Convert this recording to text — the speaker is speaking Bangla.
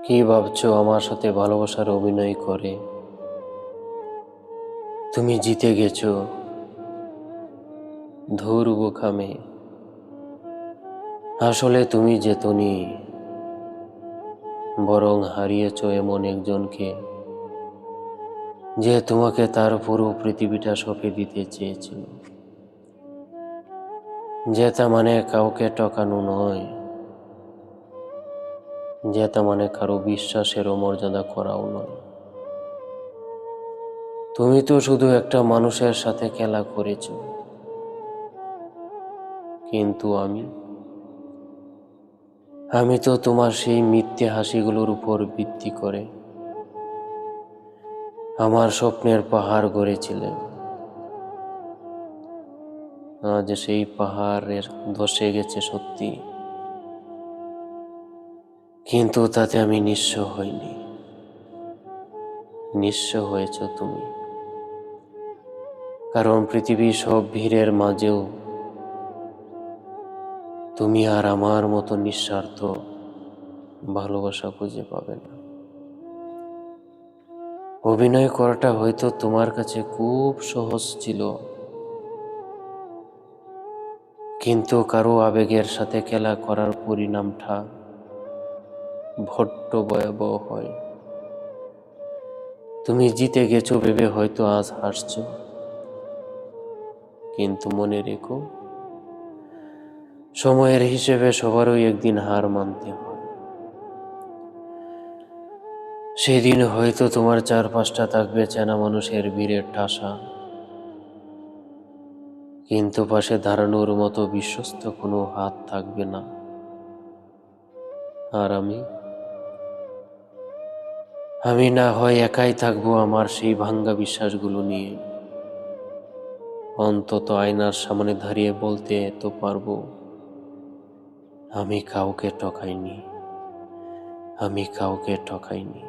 কি ভাবছো আমার সাথে ভালোবাসার অভিনয় করে তুমি জিতে গেছো? ধুর বোকামে, আসলে তুমি জেতনি, বরং হারিয়েছো এমন একজনকে যে তোমাকে তার পুরো পৃথিবীটা সঁপে দিতে চেয়েছিল। জেতা মানে কাউকে টকানো নয়, জেতা মানে কারো বিশ্বাসেরও মর্যাদা করাও নয়। তুমি তো শুধু একটা মানুষের সাথে খেলা করেছো, কিন্তু আমি তো তোমার সেই মিথ্যে হাসিগুলোর উপর ভিত্তি করে আমার স্বপ্নের পাহাড় গড়েছিলাম। আজ সেই পাহাড়ের ধসে গেছে সত্যি, কিন্তু তাতে আমি নিঃস্ব হইনি। নিঃস্ব হয়েছ তুমি, কারণ পৃথিবীর সব ভিড়ের মাঝেও তুমি আর আমার মতো নিঃস্বার্থ ভালোবাসা খুঁজে পাবে না। অভিনয় করাটা হয়তো তোমার কাছে খুব সহজ ছিল, কিন্তু কারো আবেগের সাথে খেলা করার পরিণামটা বড্ড ভয়াবহ হয়। তুমি জিতে গেছো ভেবে হয়তো আজ হাসছো, কিন্তু মনে রেখো, সময়ের হিসেবে সবারই একদিন হার মানতে হয়। সেদিন হয়তো তোমার চারপাশটা থাকবে চেনা মানুষের ভিড়ের ঠাসা, কিন্তু পাশে দাঁড়ানোর মতো বিশ্বস্ত কোনো হাত থাকবে না। আর আমি না হয় একাই থাকবো আমার সেই ভাঙ্গা বিশ্বাসগুলো নিয়ে। অন্তত আয়নার সামনে দাঁড়িয়ে বলতে তো পারবো, আমি কাউকে ঠকাইনি, আমি কাউকে ঠকাইনি।